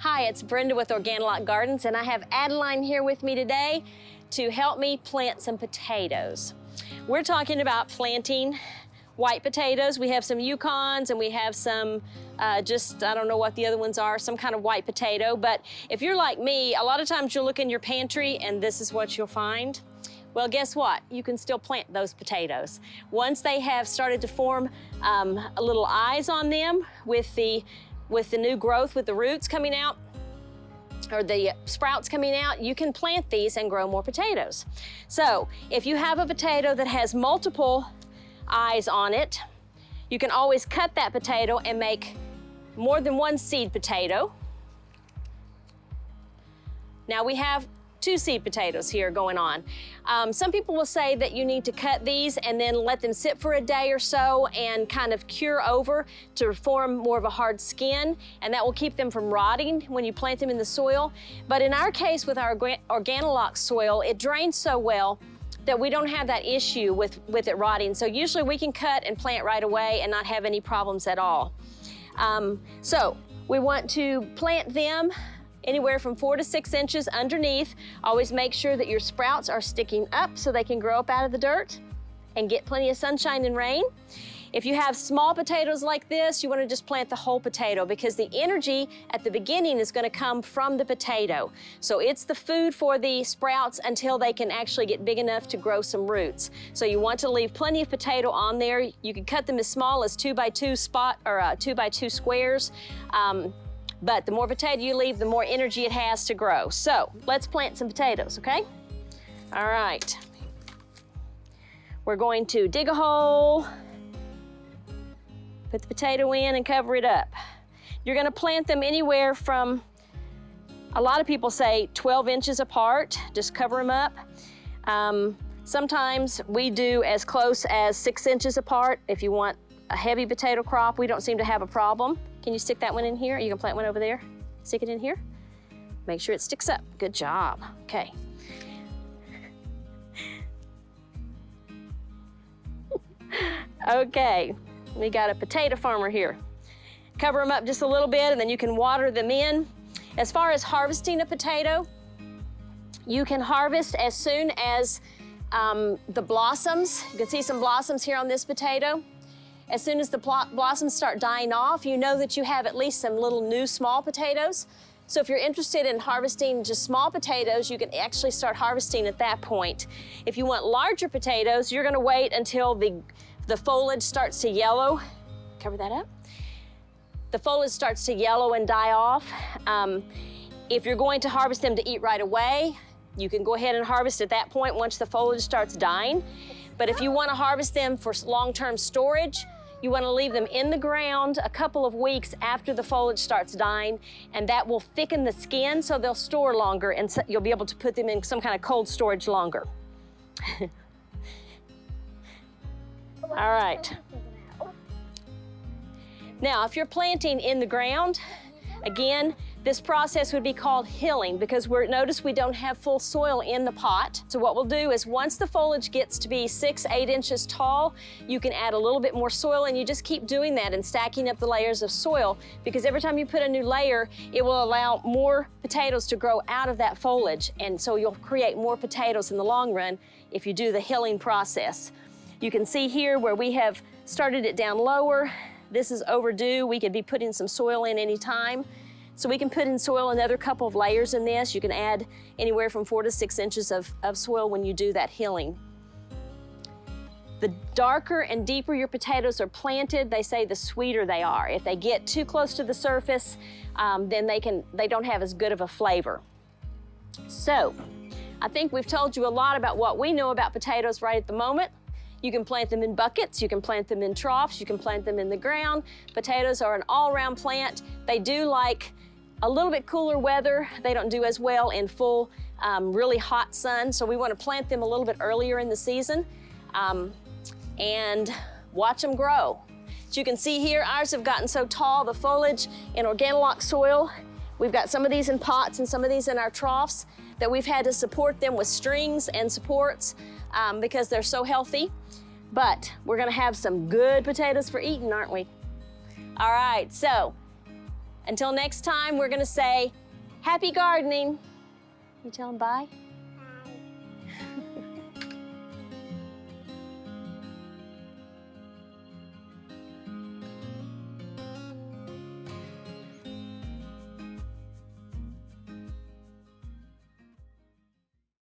Hi, it's Brenda with OrganiLock Gardens, and I have Adeline here with me today to help me plant some potatoes. We're talking about planting white potatoes. We have some Yukons and we have some I don't know what the other ones are, some kind of white potato. But if you're like me, a lot of times you'll look in your pantry and this is what you'll find. Well, guess what? You can still plant those potatoes. Once they have started to form a little eyes on them with the new growth, with the roots coming out, or the sprouts coming out, you can plant these and grow more potatoes. So if you have a potato that has multiple eyes on it, you can always cut that potato and make more than one seed potato. Now we have 2 seed potatoes here going on. Some people will say that you need to cut these and then let them sit for a day or so and kind of cure over to form more of a hard skin, and that will keep them from rotting when you plant them in the soil. But in our case with our OrganiLock soil, it drains so well that we don't have that issue with it rotting. So usually we can cut and plant right away and not have any problems at all. So we want to plant them anywhere from 4 to 6 inches underneath. Always make sure that your sprouts are sticking up so they can grow up out of the dirt and get plenty of sunshine and rain. If you have small potatoes like this, you want to just plant the whole potato because the energy at the beginning is going to come from the potato. So it's the food for the sprouts until they can actually get big enough to grow some roots. So you want to leave plenty of potato on there. You can cut them as small as 2 by 2 2 by 2 squares. But the more potato you leave, the more energy it has to grow. So let's plant some potatoes, okay? All right. We're going to dig a hole, put the potato in and cover it up. You're gonna plant them anywhere from, a lot of people say 12 inches apart, just cover them up. Sometimes we do as close as 6 inches apart. If you want a heavy potato crop, we don't seem to have a problem. Can you stick that one in here? You can plant one over there. Stick it in here. Make sure it sticks up. Good job. Okay. Okay, we got a potato farmer here. Cover them up just a little bit and then you can water them in. As far as harvesting a potato, you can harvest as soon as the blossoms. You can see some blossoms here on this potato. As soon as the blossoms start dying off, you know that you have at least some little new small potatoes. So if you're interested in harvesting just small potatoes, you can actually start harvesting at that point. If you want larger potatoes, you're gonna wait until the foliage starts to yellow. Cover that up. The foliage starts to yellow and die off. If you're going to harvest them to eat right away, you can go ahead and harvest at that point once the foliage starts dying. But if you wanna harvest them for long-term storage, you want to leave them in the ground a couple of weeks after the foliage starts dying, and that will thicken the skin so they'll store longer and so you'll be able to put them in some kind of cold storage longer. All right. Now, if you're planting in the ground, again, this process would be called hilling because notice we don't have full soil in the pot. So what we'll do is once the foliage gets to be 6, 8 inches tall, you can add a little bit more soil and you just keep doing that and stacking up the layers of soil because every time you put a new layer, it will allow more potatoes to grow out of that foliage. And so you'll create more potatoes in the long run if you do the hilling process. You can see here where we have started it down lower. This is overdue. We could be putting some soil in any time. So we can put in soil another couple of layers in this. You can add anywhere from 4 to 6 inches of soil when you do that hilling. The darker and deeper your potatoes are planted, they say the sweeter they are. If they get too close to the surface, then they don't have as good of a flavor. So I think we've told you a lot about what we know about potatoes right at the moment. You can plant them in buckets, you can plant them in troughs, you can plant them in the ground. Potatoes are an all-around plant. They do like a little bit cooler weather. They don't do as well in full, really hot sun. So we want to plant them a little bit earlier in the season and watch them grow. As you can see here, ours have gotten so tall, the foliage in OrganiLock soil. We've got some of these in pots and some of these in our troughs that we've had to support them with strings and supports because they're so healthy. But we're gonna have some good potatoes for eating, aren't we? All right, so Until next time, we're gonna say, happy gardening. You tell them bye? Bye.